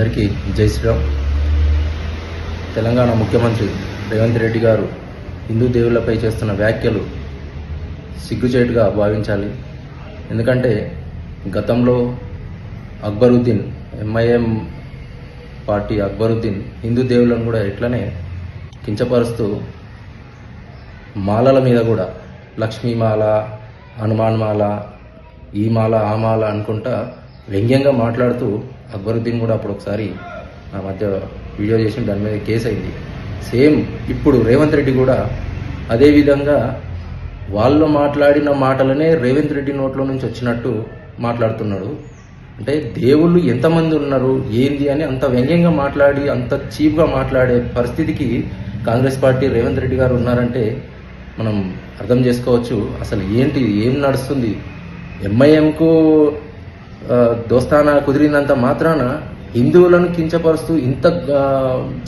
అందరికీ జై శ్రీరామ్. తెలంగాణ ముఖ్యమంత్రి రేవంత్ రెడ్డి గారు హిందూ దేవుళ్లపై చేస్తున్న వ్యాఖ్యలు సిగ్గుచేటుగా భావించాలి. ఎందుకంటే గతంలో అక్బరుద్దీన్ ఎంఐఎం పార్టీ అక్బరుద్దీన్ హిందూ దేవుళ్ళను కూడా ఇట్లనే కించపరుస్తూ మాలల మీద కూడా లక్ష్మీమాల, హనుమాన్ మాల, ఈ మాల ఆ మాల అనుకుంటా వ్యంగ్యంగా మాట్లాడుతూ అక్బరుద్దీన్ కూడా అప్పుడు ఒకసారి ఆ మధ్య వీడియో చేసి దాని మీద కేసు అయింది. సేమ్ ఇప్పుడు రేవంత్ రెడ్డి కూడా అదేవిధంగా వాళ్ళు మాట్లాడిన మాటలనే రేవంత్ రెడ్డి నోట్లో నుంచి వచ్చినట్టు మాట్లాడుతున్నాడు. అంటే దేవుళ్ళు ఎంతమంది ఉన్నారు ఏంది అని అంత వ్యంగ్యంగా మాట్లాడి అంత చీప్గా మాట్లాడే పరిస్థితికి కాంగ్రెస్ పార్టీ రేవంత్ రెడ్డి గారు ఉన్నారంటే మనం అర్థం చేసుకోవచ్చు అసలు ఏంటి ఏం నడుస్తుంది. ఎంఐఎంకు దోస్తానా కుదిరినంత మాత్రాన హిందువులను కించపరుస్తూ ఇంత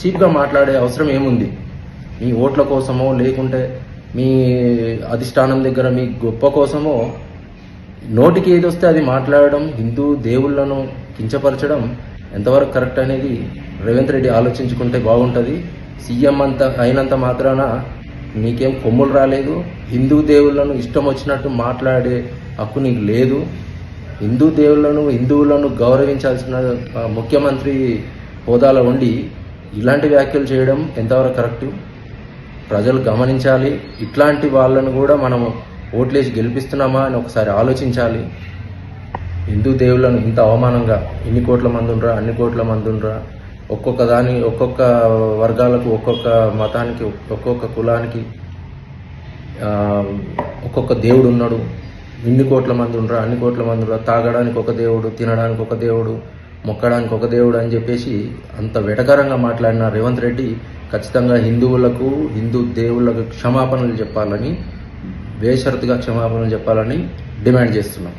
చీప్గా మాట్లాడే అవసరం ఏముంది? మీ ఓట్ల కోసమో లేకుంటే మీ అధిష్టానం దగ్గర మీ గొప్ప కోసమో నోటికి ఏది వస్తే అది మాట్లాడడం, హిందూ దేవుళ్లను కించపరచడం ఎంతవరకు కరెక్ట్ అనేది రేవంత్ రెడ్డి ఆలోచించుకుంటే బాగుంటుంది. సీఎం అయినంత మాత్రాన నీకేం కొమ్ములు రాలేదు. హిందూ దేవుళ్లను ఇష్టం వచ్చినట్టు మాట్లాడే హక్కు నీకు లేదు. హిందువులను గౌరవించాల్సిన ముఖ్యమంత్రి హోదాలో ఉండి ఇలాంటి వ్యాఖ్యలు చేయడం ఎంతవరకు కరెక్టు? ప్రజలు గమనించాలి. ఇట్లాంటి వాళ్ళను కూడా మనము ఓట్లేసి గెలిపిస్తున్నామా అని ఒకసారి ఆలోచించాలి. హిందూ దేవుళ్ళను ఇంత అవమానంగా ఇన్ని కోట్ల మంది ఉండరా, అన్ని కోట్ల మంది ఉండరా, ఒక్కొక్క వర్గాలకు, ఒక్కొక్క మతానికి, ఒక్కొక్క కులానికి ఒక్కొక్క దేవుడు ఉన్నాడు. ఇన్ని కోట్ల మంది ఉండరా, అన్ని కోట్ల మంది ఉండరా, తాగడానికి ఒక దేవుడు, తినడానికి ఒక దేవుడు, మొక్కడానికి ఒక దేవుడు అని చెప్పేసి అంత వెటకరంగా మాట్లాడిన రేవంత్ రెడ్డి ఖచ్చితంగా హిందూ దేవుళ్లకు క్షమాపణలు చెప్పాలని, బేషరతుగా క్షమాపణలు చెప్పాలని డిమాండ్ చేస్తున్నాం.